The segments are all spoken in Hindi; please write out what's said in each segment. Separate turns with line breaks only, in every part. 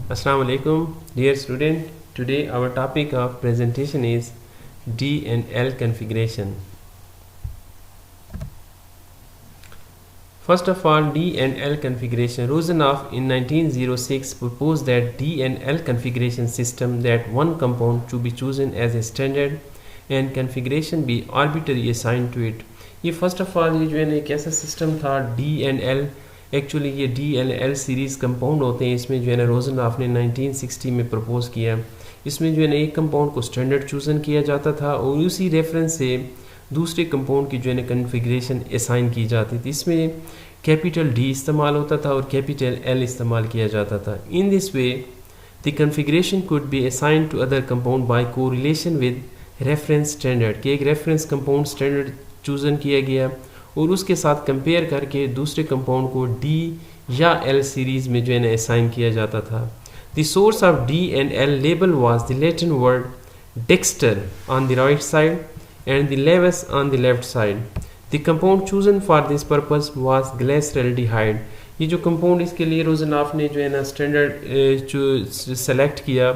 Assalamu alaikum, dear student. Today our topic of presentation is D and L configuration. First of all, D and L configuration. Rosenhoff in 1906 proposed that D and L configuration system, that one compound to be chosen as a standard and configuration be arbitrarily assigned to it. ये फर्स्ट ऑफ ऑल ये जो है ना एक ऐसा सिस्टम था डी एंड एल. एक्चुअली ये D and L series compound होते हैं. इसमें जो है ना रोजनॉफ ने 1960 में प्रपोज किया. इसमें जो है ना एक कंपाउंड को स्टैंडर्ड चूज़न किया जाता था और उसी रेफरेंस से दूसरे कंपाउंड की जो है ना कन्फिग्रेशन असाइन की जाती थी. इसमें कैपिटल डी इस्तेमाल होता था और कैपिटल एल इस्तेमाल किया जाता था. In this way the configuration could be assigned to other compound by correlation with reference standard. कि एक रेफरेंस कंपाउंड स्टैंडर्ड चूज़न किया गया और उसके साथ कंपेयर करके दूसरे कंपाउंड को डी या एल सीरीज़ में जो है ना असाइन किया जाता था. The source of D and L label was the Latin word Dexter on the right side and the Lewis on the left side. The compound chosen for this purpose was glyceraldehyde. ये जो कंपाउंड इसके लिए रोजनॉफ ने जो है ना स्टैंडर्ड सेलेक्ट किया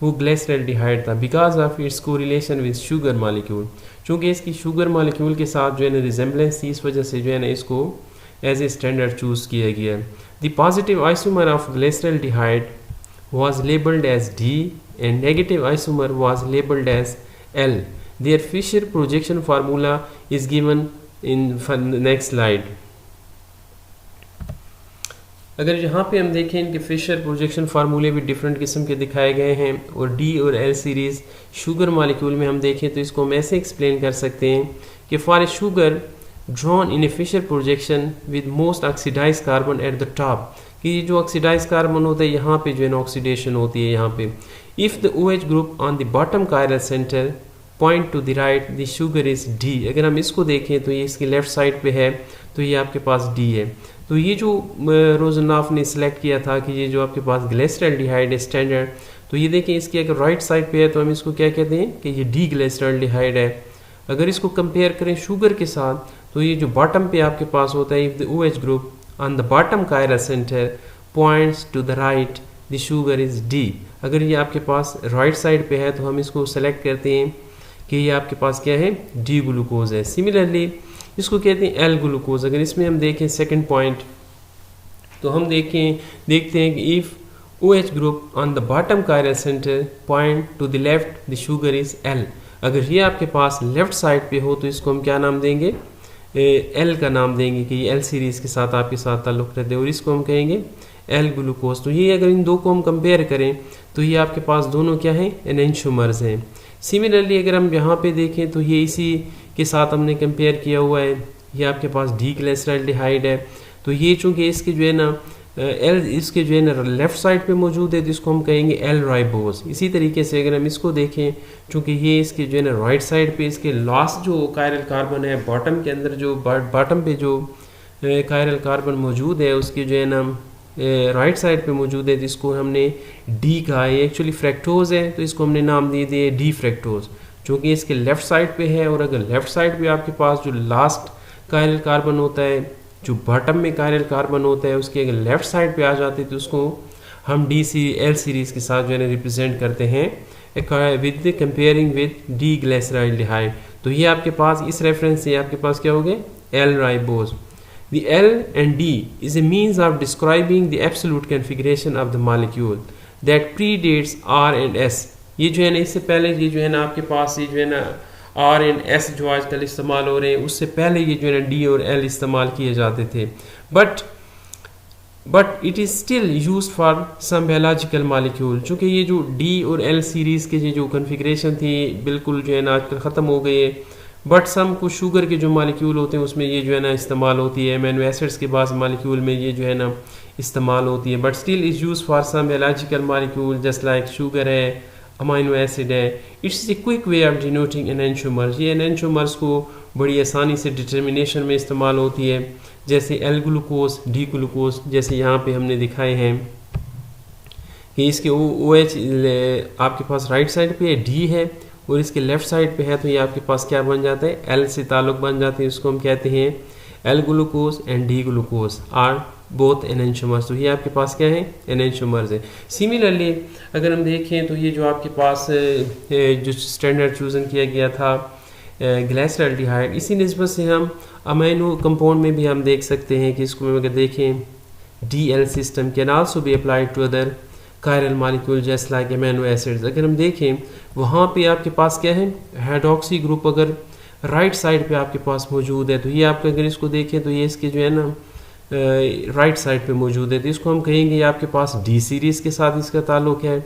वो ग्लिसरल्डिहाइड था because of its correlation with sugar molecule. चूँकि इसकी शुगर मॉलिक्यूल के साथ जो है ना रिजेंबलेंस थी, इस वजह से जो है ना इसको एज ए स्टैंडर्ड चूज़ किया गया. The positive isomer of glyceraldehyde was labelled as D and negative isomer was labelled as L. Their Fischer projection formula is given in next slide. अगर यहाँ पे हम देखें इनके फिशर प्रोजेक्शन फार्मूले भी डिफरेंट किस्म के दिखाए गए हैं और डी और एल सीरीज़ शुगर मॉलिक्यूल में हम देखें तो इसको हम ऐसे एक्सप्लेन कर सकते हैं कि for a sugar drawn in a Fischer projection with most oxidised carbon at the top. कि ये जो ऑक्सीडाइज कार्बन होता है यहाँ पे जो है ना ऑक्सीडेशन होती है यहाँ पे. If the OH group on the bottom chiral centre point two the right the sugar is D. अगर हम इसको देखें तो ये इसकी लेफ्ट साइड पे है तो ये आपके पास डी है. तो ये जो रोजनॉफ ने सिलेक्ट किया था कि ये जो आपके पास ग्लिसरल्डिहाइड है स्टैंडर्ड, तो ये देखें इसकी अगर राइट साइड पे है तो हम इसको क्या कहते हैं कि ये डी ग्लिसरल्डिहाइड है. अगर इसको कंपेयर करें शुगर के साथ तो ये जो बॉटम पे आपके पास होता है if the OH group on the bottom chiral centre points to the right the sugar is D. अगर ये आपके पास राइट साइड पे है तो हम इसको सेलेक्ट करते हैं कि ये आपके पास क्या है, डी ग्लूकोज है. सिमिलरली इसको कहते हैं एल ग्लूकोज. अगर इसमें हम देखें सेकंड पॉइंट तो हम देखते हैं कि if OH group on the bottom chiral centre point two the left the sugar is L. अगर ये आपके पास लेफ्ट साइड पे हो तो इसको हम क्या नाम देंगे, एल का नाम देंगे कि ये एल सीरीज़ के साथ आपके साथ ताल्लुक़ रखते हैं और इसको हम कहेंगे एल ग्लूकोज. तो ये अगर इन दो को हम कंपेयर करें तो ये आपके पास दोनों क्या हैं, एनेंशोमर्स हैं. सिमिलरली अगर हम यहाँ पे देखें तो ये इसी के साथ हमने कंपेयर किया हुआ है. ये आपके पास डी ग्लिसरल्डिहाइड है तो ये चूँकि इसके जो है ना एल इसके जो है ना लेफ़्ट साइड पे मौजूद है तो इसको हम कहेंगे एल राइबोज. इसी तरीके से अगर हम इसको देखें चूँकि ये इसके जो है ना राइट साइड पे इसके लास्ट जो कायरल कार्बन है बॉटम के अंदर जो बॉटम पे जो कायरल कार्बन मौजूद है उसकी जो है ना राइट साइड पे मौजूद है जिसको हमने डी कहा है. एक्चुअली फ्रैक्टोज है तो इसको हमने नाम दे दिए डी फ्रैक्टोज चूँकि इसके लेफ़्ट साइड पे है. और अगर लेफ़्ट साइड पे आपके पास जो लास्ट कायरल कार्बन होता है, जो बॉटम में कायरल कार्बन होता है, उसके अगर लेफ़्ट साइड पे आ जाते तो उसको हम एल सीरीज़ के साथ जो है रिप्रेजेंट करते हैं with comparing with D glyceraldehyde. तो ये आपके पास इस रेफरेंस से आपके पास क्या हो गए, L ribose. The L and D is a means of describing the absolute configuration of the molecule that predates R and S. ये जो है ना इससे पहले ये जो है ना आपके पास ये जो है ना R and S जो आजकल इस्तेमाल हो रहे हैं उससे पहले ये जो है ना D और L इस्तेमाल किए जाते थे. But it is still use for some biological molecule. चूँकि ये जो D और L सीरीज़ के जो कन्फिग्रेशन थी बिल्कुल जो है ना आजकल ख़त्म हो गई है. बट सम कुछ शुगर के जो मालिक्यूल होते हैं उसमें ये जो है ना इस्तेमाल होती है. अमीनो एसिड्स के बाद मालिक्यूल में ये जो है ना इस्तेमाल होती है. But still is use for some biological molecule just like sugar है, अमीनो एसिड है. It's a quick way of denoting enantiomers. ये एनेंशोमर्स को बड़ी आसानी से डिटर्मिनेशन में इस्तेमाल होती है जैसे एल ग्लूकोज, डी ग्लूकोज जैसे यहाँ पे हमने दिखाए हैं कि इसके OH आपके पास राइट साइड पे डी है और इसके लेफ़्ट साइड पे है तो ये आपके पास क्या बन जाता है, एल से ताल्लुक़ बन जाते हैं. इसको हम कहते हैं L glucose and D glucose are both enantiomers, तो ये आपके पास क्या है, एनेंशियोमर्स है। सिमिलरली अगर हम देखें तो ये जो आपके पास जो स्टैंडर्ड चूज़न किया गया था ग्लाइसरल्डिहाइड, इसी निस्बत से हम अमीनो कंपाउंड में भी हम देख सकते हैं कि इसको अगर देखें DL system can also be applied to other chiral molecule just like amino acids. अगर हम देखें वहाँ पे आपके पास क्या है, हाइड्रोक्सी ग्रुप अगर राइट साइड पे आपके पास मौजूद है, तो ये आपका अगर इसको देखें तो ये इसके जो है ना राइट साइड पे मौजूद है, तो इसको हम कहेंगे ये आपके पास D सीरीज़ के साथ इसका ताल्लुक है।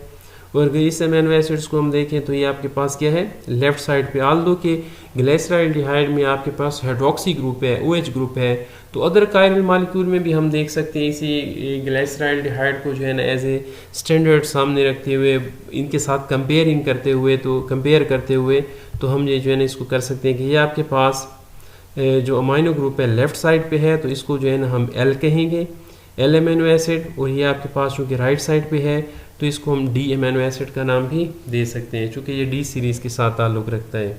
और अगर इस अमीनो एसिड्स को हम देखें तो ये आपके पास क्या है, लेफ्ट साइड पे। आल्दो के ग्लाइसरल्डिहाइड में आपके पास हाइड्रोक्सी ग्रुप है, OH ग्रुप है, तो अदर कायरल मॉलिक्यूल में भी हम देख सकते हैं इसी ग्लाइसरल्डिहाइड को जो है ना एज ए स्टैंडर्ड सामने रखते हुए, इनके साथ कंपेयर करते हुए तो हम ये जो है ना इसको कर सकते हैं कि ये आपके पास जो अमाइनो ग्रुप है लेफ्ट साइड पे है, तो इसको जो है ना हम L कहेंगे, L अमीनो एसिड, और ये आपके पास चूँकि राइट साइड पे है तो इसको हम D अमीनो एसिड का नाम भी दे सकते हैं, चूँकि ये D सीरीज़ के साथ ताल्लुक़ रखता है।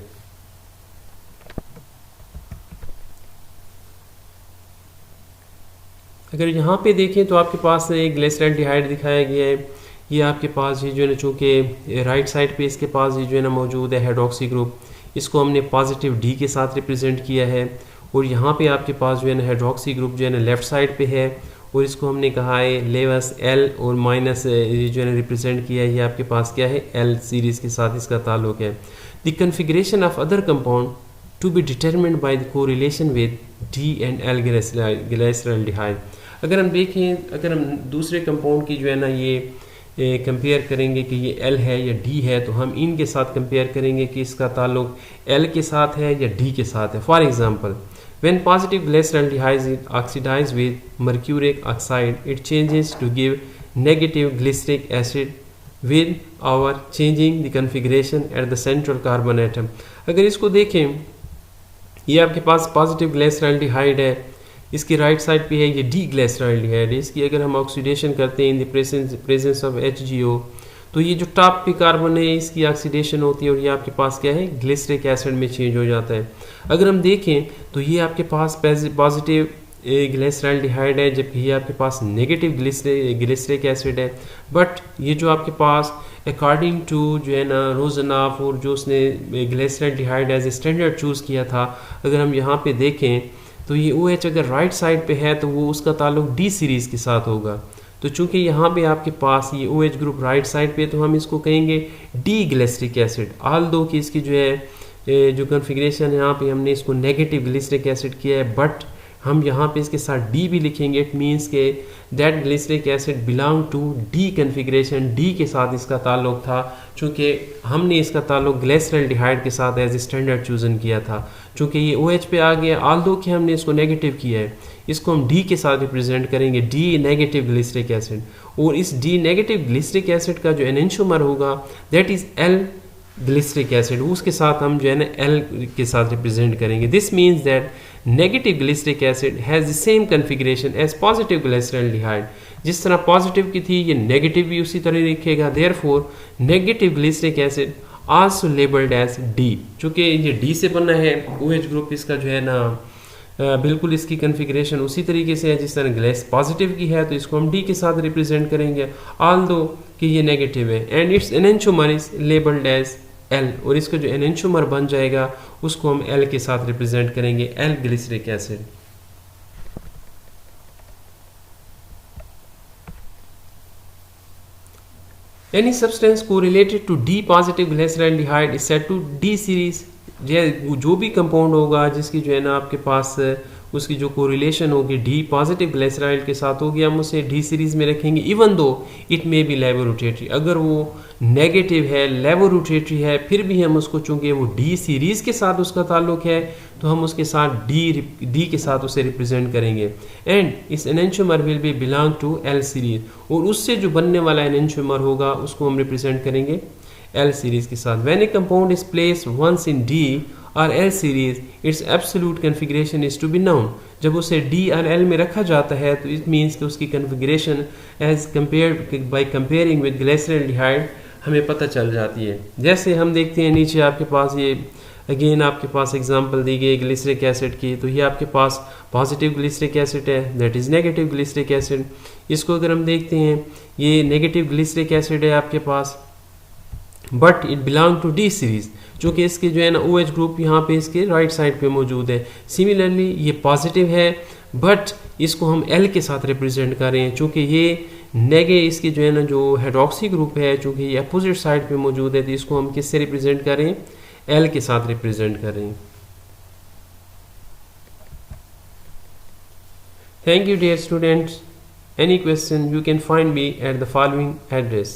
अगर यहाँ पे देखें तो आपके पास एक ग्लाइसरल्डिहाइड दिखाया गया है, ये आपके पास ये जो है ना चूँकि राइट साइड पे इसके पास ये जो है ना मौजूद है हाइड्रोक्सी ग्रुप, इसको हमने पॉजिटिव D के साथ रिप्रेजेंट किया है, और यहाँ पे आपके पास जो है ना हाइड्रोक्सी ग्रुप जो है ना लेफ़्ट साइड पे है, और इसको हमने कहा है लेवस L और माइनस ये जो है ना रिप्रेजेंट किया है, ये आपके पास क्या है, L सीरीज़ के साथ इसका ताल्लुक है। The configuration of other compound to be determined by the correlation with D and L glyceraldehyde. अगर हम देखें, अगर हम दूसरे कंपाउंड की जो है ना ये कंपेयर करेंगे कि ये L है या D है, तो हम इनके साथ कंपेयर करेंगे कि इसका ताल्लुक L के साथ है या D के साथ है। For example, when positive glyceraldehyde is oxidized with mercuric oxide, it changes to give negative glyceric acid with our changing the configuration at the central carbon atom। अगर इसको देखें, ये आपके पास पॉजिटिव ग्लाइसरल्डिहाइड है, इसकी राइट साइड पे है ये D ग्लाइसरल्डिहाइड है, इसकी अगर हम ऑक्सीडेशन करते हैं in the presence of HGO, तो ये जो टॉप पे कार्बन है इसकी ऑक्सीडेशन होती है और ये आपके पास क्या है, ग्लिसरिक एसिड में चेंज हो जाता है। अगर हम देखें तो ये आपके पास पॉजिटिव ग्लिसरल्डिहाइड है, जबकि ये आपके पास नेगेटिव ग्लिसरिक एसिड है। बट ये जो आपके पास अकॉर्डिंग टू जो है ना रोजनाफ और जो उसने glyceraldehyde as a standard choose किया था, अगर हम यहाँ पे देखें तो ये OH अगर राइट साइड पे है तो वो उसका ताल्लुक D सीरीज़ के साथ होगा। तो चूंकि यहाँ पे आपके पास ये OH ग्रुप राइट साइड पे, तो हम इसको कहेंगे D ग्लिसरिक एसिड। आल दो कि इसकी जो है जो कन्फिग्रेशन यहाँ पे हमने इसको नेगेटिव ग्लिसरिक एसिड किया है, बट हम यहाँ पे इसके साथ D भी लिखेंगे। इट मीन्स के that glyceric acid belong to D configuration, D के साथ इसका ताल्लुक था, चूँकि हमने इसका ताल्लुक ग्लिसरल्डिहाइड के साथ एज ए स्टैंडर्ड चूज़न किया था। चूँकि ये OH पे आ गया, आल दो कि हमने इसको नेगेटिव किया है, इसको हम D के साथ रिप्रेजेंट करेंगे, D नेगेटिव ग्लिसरिक एसिड। और इस D नेगेटिव ग्लिसरिक एसिड का जो एनेंशियोमर होगा that is L glyceric acid, उसके साथ हम जो है ना L के साथ रिप्रेजेंट करेंगे। This means that negative glyceric acid has the same configuration as positive glyceraldehyde. जिस तरह पॉजिटिव की थी, ये नेगेटिव भी उसी तरह लिखेगा। Therefore negative glyceric acid also labelled as D। चूँकि ये D से बना है, OH ग्रुप इसका जो है ना बिल्कुल इसकी कन्फिग्रेशन उसी तरीके से है जिस तरह ग्लास पॉजिटिव की है, तो इसको हम D के साथ रिप्रेजेंट करेंगे, आल दो कि ये नेगेटिव है। And its enantiomer is labelled as L, और इसका जो एनेंशियोमर बन जाएगा उसको हम L के साथ रिप्रेजेंट करेंगे, L glyceric acid. Any substance correlated to D positive glyceraldehyde is said to D series। जो भी कंपाउंड होगा जिसकी जो है ना आपके पास उसकी जो कोरिलेशन होगी D पॉजिटिव ग्लिसराइड के साथ होगी, हम उसे D सीरीज़ में रखेंगे, even though it may be laboratory. अगर वो नेगेटिव है, लेबोरेटरी है, फिर भी हम उसको, चूँकि वो D सीरीज़ के साथ उसका ताल्लुक है, तो हम उसके साथ D के साथ उसे रिप्रेजेंट करेंगे। एंड इस enantiomer will be belong to L series, और उससे जो बनने वाला एनेंशियोमर होगा उसको हम रिप्रेजेंट करेंगे L सीरीज़ के साथ। When a compound is placed once in D और L series, its absolute configuration is to be known. जब उसे D और L में रखा जाता है तो इट मीन्स कि उसकी configuration as compared by comparing with glyceraldehyde हमें पता चल जाती है। जैसे हम देखते हैं नीचे आपके पास ये अगेन आपके पास एग्जांपल दी गई ग्लिसरिक एसिड की, तो ये आपके पास पॉजिटिव ग्लिसरिक एसिड है, that is negative glyceric acid. इसको अगर हम देखते हैं, ये नेगेटिव ग्लिसरिक एसिड है आपके पास, but it belong to D series, चूँकि इसके जो है ना OH ग्रुप यहाँ पे इसके राइट साइड पे मौजूद है। सिमिलरली ये पॉजिटिव है, बट इसको हम L के साथ रिप्रेजेंट कर रहे हैं, चूँकि ये इसके जो है ना जो हाइड्रोक्सी ग्रुप है, चूँकि ये अपोजिट साइड पे मौजूद है, तो इसको हम किससे रिप्रेजेंट कर रहे हैं, L के साथ रिप्रेजेंट कर रहे हैं। Thank you dear students. Any question you can find me at the following address.